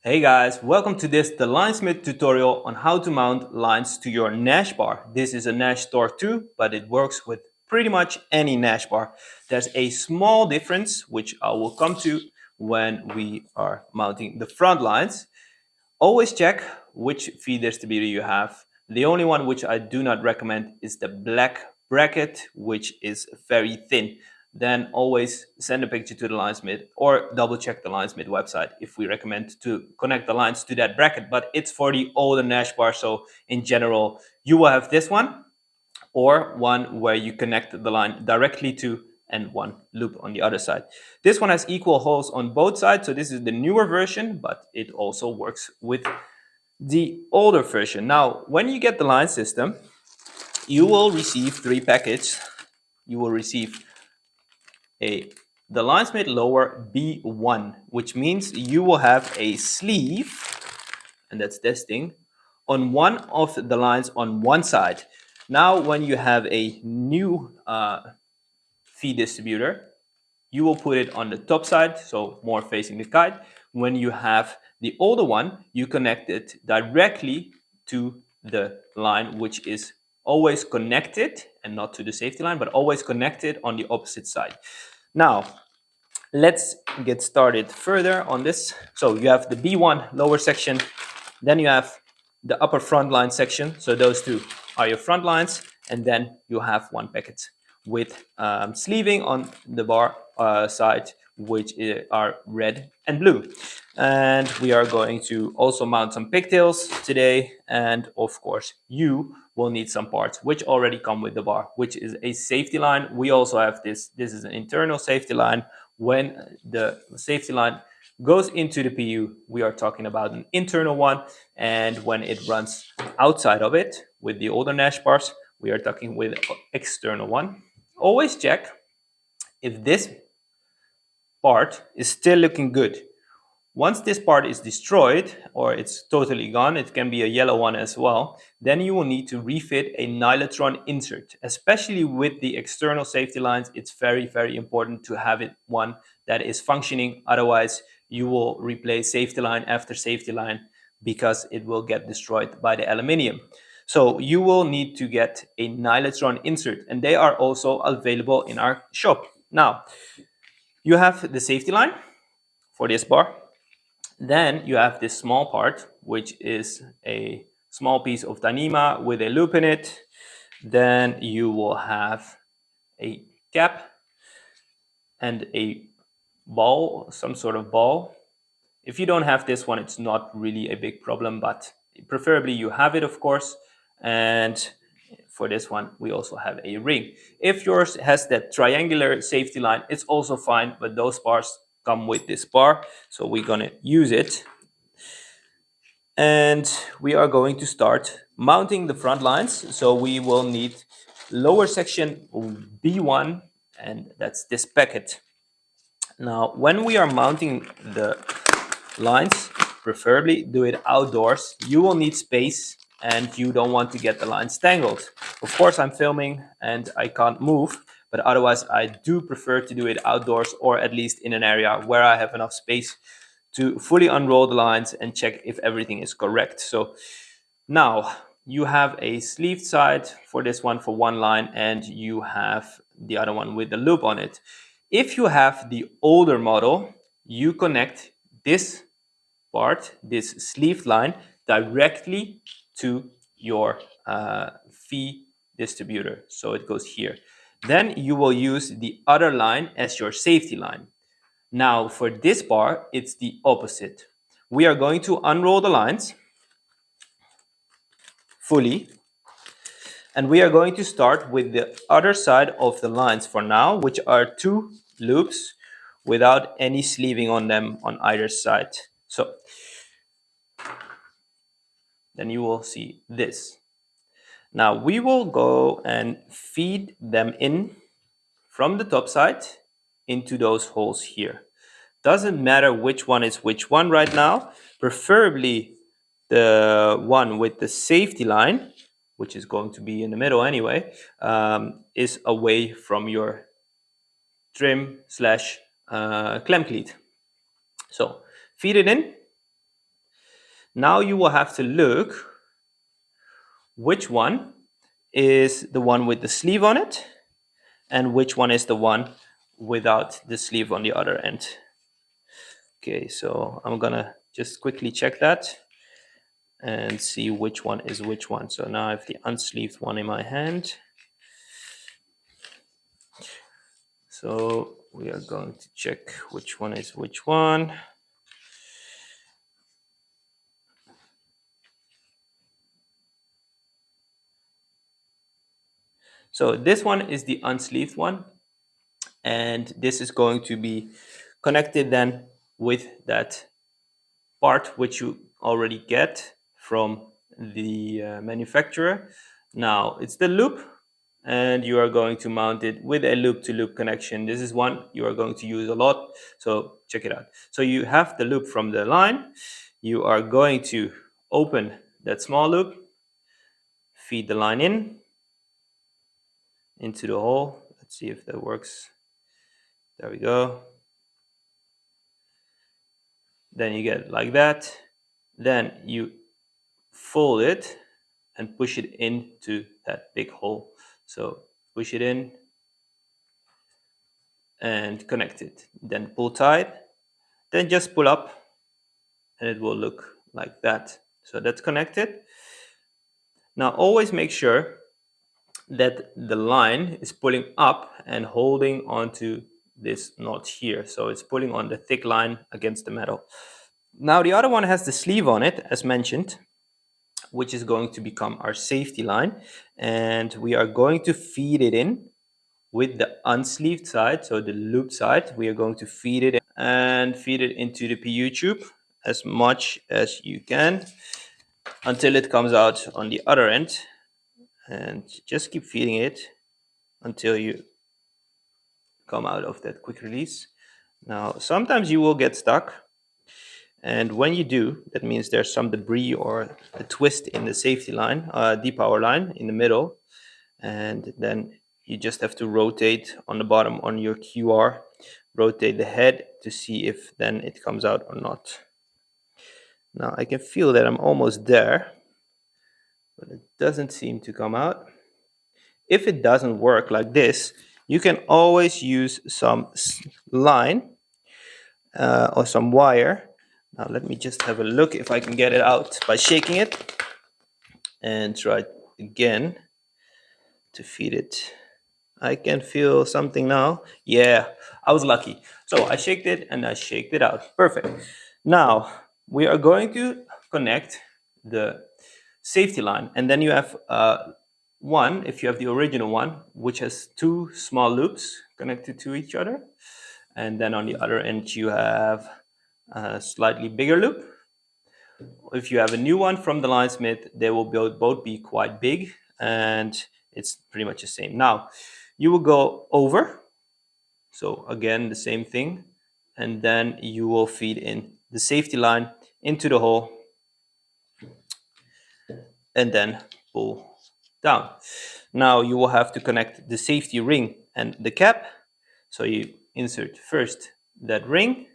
Hey guys, welcome to the Linesmith tutorial on how to mount lines to your NAISH bar. This is a NAISH Store 2, but it works with pretty much any NAISH bar. There's a small difference, which I will come to when we are mounting the front lines. Always check which feed distributor you have. The only one which I do not recommend is the black bracket, which is very thin. Then always send a picture to the linesmith or double check the linesmith website if we recommend to connect the lines to that bracket. But it's for the older NAISH bar, so in general, you will have this one or one where you connect the line directly to and one loop on the other side. This one has equal holes on both sides, so this is the newer version, but it also works with the older version. Now, when you get the line system, you will receive three packages. You will receive the linesmith lower B1, which means you will have a sleeve, and that's this thing, on one of the lines on one side. Now, when you have a new feed distributor, you will put it on the top side, so more facing the kite. When you have the older one, you connect it directly to the line, which is always connected, and not to the safety line, but always connected on the opposite side. Now, let's get started further on this. So you have the B1 lower section, then you have the upper front line section. So those two are your front lines, and then you have one packet with sleeving on the bar side, which are red and blue. And we are going to also mount some pigtails today, and of course you will need some parts which already come with the bar, which is a safety line. We also have this is an internal safety line. When the safety line goes into the PU, we are talking about an internal one, and when it runs outside of it with the older NAISH bars, we are talking with external one. Always check if this part is still looking good. Once this part is destroyed or it's totally gone, it can be a yellow one as well, then you will need to refit a nylon insert. Especially with the external safety lines, it's very, very important to have it one that is functioning. Otherwise, you will replace safety line after safety line because it will get destroyed by the aluminium. So you will need to get a nylon insert, and they are also available in our shop. Now, you have the safety line for this bar. Then you have this small part, which is a small piece of Dyneema with a loop in it. Then you will have a cap and a ball, some sort of ball. If you don't have this one, it's not really a big problem, but preferably you have it, of course. And for this one, we also have a ring. If yours has that triangular safety line, it's also fine, but those bars come with this bar, so we're gonna use it. And we are going to start mounting the front lines. So we will need lower section B1, and that's this packet. Now, when we are mounting the lines, preferably do it outdoors. You will need space and you don't want to get the lines tangled. Of course, I'm filming and I can't move, but otherwise I do prefer to do it outdoors, or at least in an area where I have enough space to fully unroll the lines and check if everything is correct. So now you have a sleeved side for this one for one line, and you have the other one with the loop on it. If you have the older model, you connect this part, this sleeved line, directly to your feed distributor. So it goes here. Then you will use the other line as your safety line. Now for this bar, it's the opposite. We are going to unroll the lines fully, and we are going to start with the other side of the lines for now, which are two loops without any sleeving on them on either side. So then you will see this. Now we will go and feed them in from the top side into those holes here. Doesn't matter which one is which one right now, preferably the one with the safety line, which is going to be in the middle anyway, is away from your trim slash clamp cleat. So feed it in Now you will have to look which one is the one with the sleeve on it and which one is the one without the sleeve on the other end. Okay, so I'm gonna just quickly check that and see which one is which one. So now I have the unsleeved one in my hand. So we are going to check which one is which one. So this one is the unsleeved one, and this is going to be connected then with that part which you already get from the manufacturer. Now it's the loop, and you are going to mount it with a loop-to-loop connection. This is one you are going to use a lot, so check it out. So you have the loop from the line. You are going to open that small loop, feed the line into the hole. Let's see if that works. There we go. Then you get it like that. Then you fold it and push it into that big hole. So push it in and connect it. Then pull tight. Then just pull up and it will look like that. So that's connected. Now always make sure that the line is pulling up and holding onto this notch here. So it's pulling on the thick line against the metal. Now the other one has the sleeve on it, as mentioned, which is going to become our safety line. And we are going to feed it in with the unsleeved side, so the loop side. We are going to feed it in and feed it into the PU tube as much as you can until it comes out on the other end. And just keep feeding it until you come out of that quick release. Now, sometimes you will get stuck. And when you do, that means there's some debris or a twist in the safety line, D-power line in the middle. And then you just have to rotate on the bottom on your QR, rotate the head to see if then it comes out or not. Now I can feel that I'm almost there, but it doesn't seem to come out. If it doesn't work like this, you can always use some line or some wire. Now let me just have a look if I can get it out by shaking it and try again to feed it. I can feel something now. Yeah, I was lucky. So I shaked it and I shaked it out. Perfect. Now we are going to connect the safety line, and then you have one, if you have the original one, which has two small loops connected to each other, and then on the other end you have a slightly bigger loop. If you have a new one from the linesmith, they will both be quite big, and it's pretty much the same. Now you will go over, so again the same thing, and then you will feed in the safety line into the hole and then pull down. Now you will have to connect the safety ring and the cap. So you insert first that ring,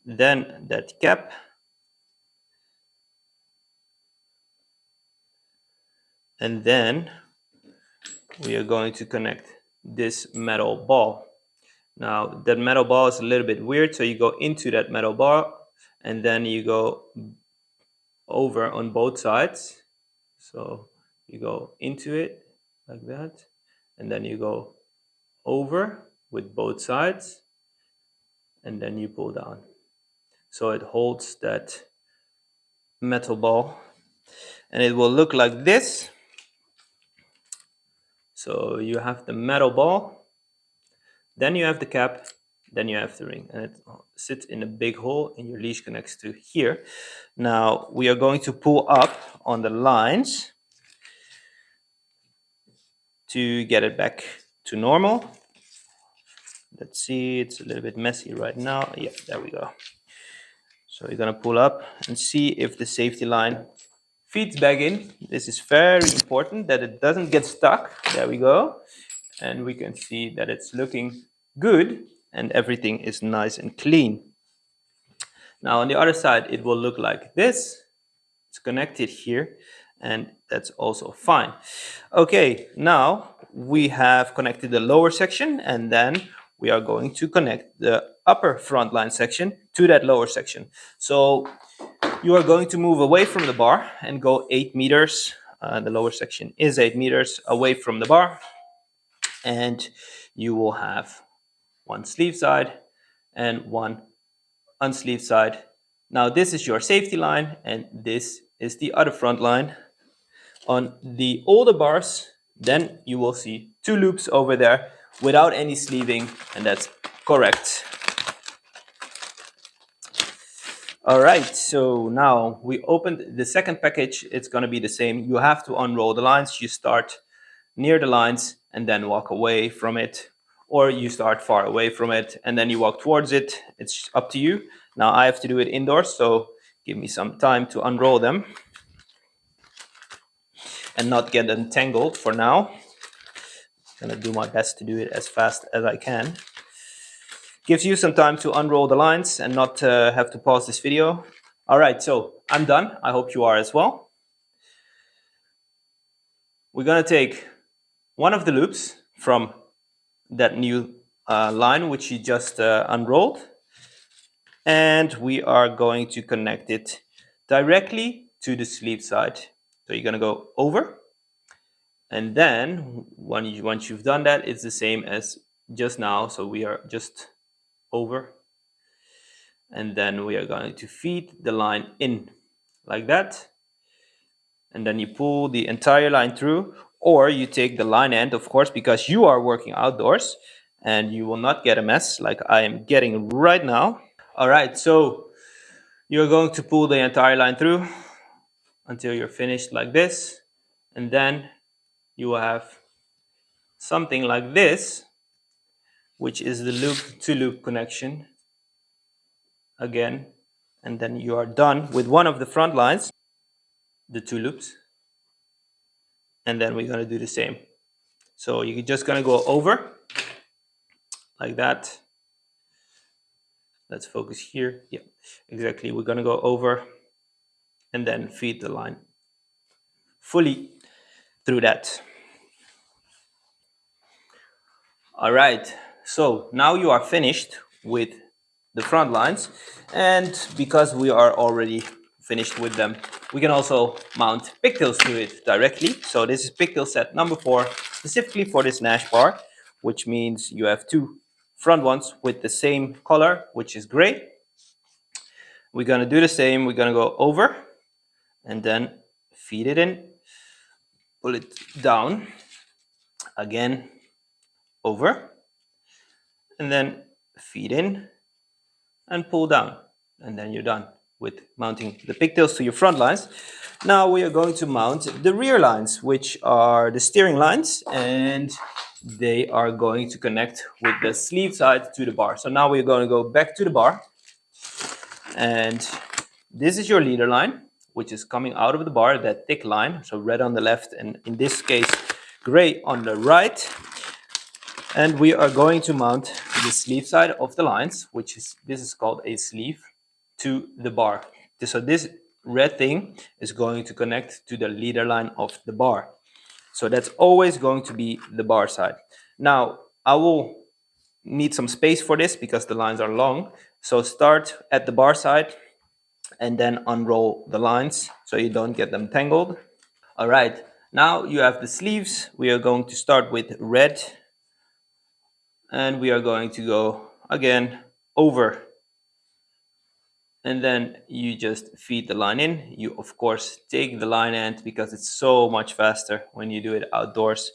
then that cap, and then we are going to connect this metal ball. Now that metal ball is a little bit weird, so you go into that metal ball and then you go over on both sides. So you go into it like that, and then you go over with both sides, and then you pull down. So it holds that metal ball, and it will look like this. So you have the metal ball, then you have the cap, then you have the ring, and it sits in a big hole, and your leash connects to here. Now we are going to pull up on the lines to get it back to normal. Let's see, it's a little bit messy right now. Yeah, there we go. So you're gonna pull up and see if the safety line feeds back in. This is very important that it doesn't get stuck. There we go. And we can see that it's looking good and everything is nice and clean. Now on the other side, it will look like this. It's connected here, and that's also fine. Okay, now we have connected the lower section, and then we are going to connect the upper front line section to that lower section. So you are going to move away from the bar and go 8 meters. The lower section is 8 meters away from the bar, and you will have one sleeve side and one unsleeved side. Now this is your safety line, and this is the other front line. On the older bars, then you will see 2 loops over there without any sleeving, and that's correct. All right, so now we opened the second package. It's going to be the same. You have to unroll the lines. You start near the lines and then walk away from it, or you start far away from it and then you walk towards it. It's up to you. Now I have to do it indoors, so give me some time to unroll them and not get them tangled for now. I'm gonna do my best to do it as fast as I can. Gives you some time to unroll the lines and not have to pause this video. All right, so I'm done. I hope you are as well. We're gonna take one of the loops from that new line which you just unrolled, and we are going to connect it directly to the sleeve side. So you're gonna go over, and then once you've done that, it's the same as just now. So we are just over, and then we are going to feed the line in like that, and then you pull the entire line through, or you take the line end, of course, because you are working outdoors and you will not get a mess like I am getting right now. All right, so you're going to pull the entire line through until you're finished like this, and then you will have something like this, which is the loop to loop connection again, and then you are done with one of the front lines, the 2 loops, and then we're going to do the same. So you're just going to go over like that. Let's focus here. Yeah, exactly. We're going to go over and then feed the line fully through that. All right, so now you are finished with the front lines, and because we are already finished with them, we can also mount pigtails to it directly. So this is pigtail set number 4, specifically for this NAISH bar, which means you have 2 front ones with the same color, which is gray. We're gonna do the same. We're gonna go over and then feed it in, pull it down, again over, and then feed in and pull down, and then you're done with mounting the pigtails to your front lines. Now we are going to mount the rear lines, which are the steering lines, and they are going to connect with the sleeve side to the bar. So now we're going to go back to the bar, and this is your leader line, which is coming out of the bar, that thick line, so red on the left and in this case gray on the right. And we are going to mount the sleeve side of the lines, which is, this is called a sleeve, to the bar. So this red thing is going to connect to the leader line of the bar. So that's always going to be the bar side. Now I will need some space for this because the lines are long. So start at the bar side and then unroll the lines so you don't get them tangled. All right, now you have the sleeves. We are going to start with red, and we are going to go again over, and then you just feed the line in. You of course take the line end because it's so much faster when you do it outdoors,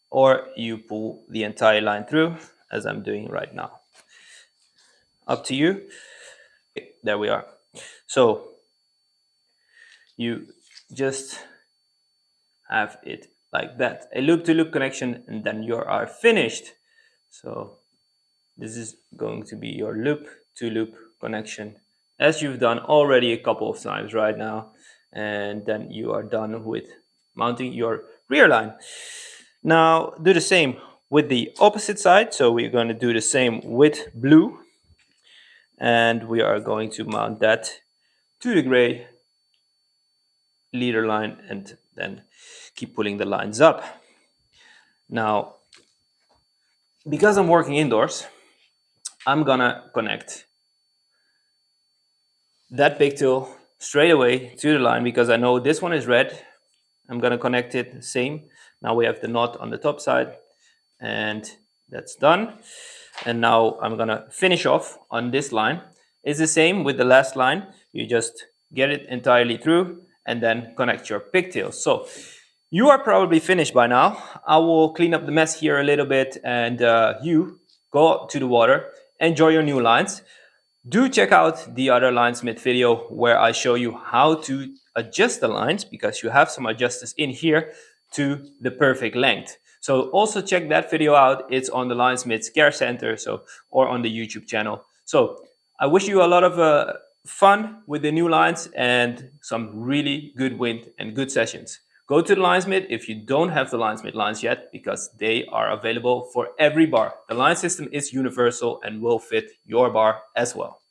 or you pull the entire line through as I'm doing right now. Up to you. Okay, there we are. So you just have it like that, a loop to loop connection, and then you are finished. So this is going to be your loop to loop connection, as you've done already a couple of times right now, and then you are done with mounting your rear line. Now do the same with the opposite side. So we're going to do the same with blue. And we are going to mount that to the gray leader line and then keep pulling the lines up. Now, because I'm working indoors, I'm gonna connect that pigtail straight away to the line because I know this one is red. I'm gonna connect it same. Now we have the knot on the top side and that's done. And now I'm gonna finish off on this line. It's the same with the last line. You just get it entirely through and then connect your pigtails. So you are probably finished by now. I will clean up the mess here a little bit and you go out to the water, enjoy your new lines. Do check out the other linesmith video where I show you how to adjust the lines because you have some adjusters in here to the perfect length. So also check that video out. It's on the Linesmiths Care Center or on the YouTube channel. So I wish you a lot of fun with the new lines and some really good wind and good sessions. Go to the Linesmith if you don't have the Linesmith lines yet because they are available for every bar. The line system is universal and will fit your bar as well.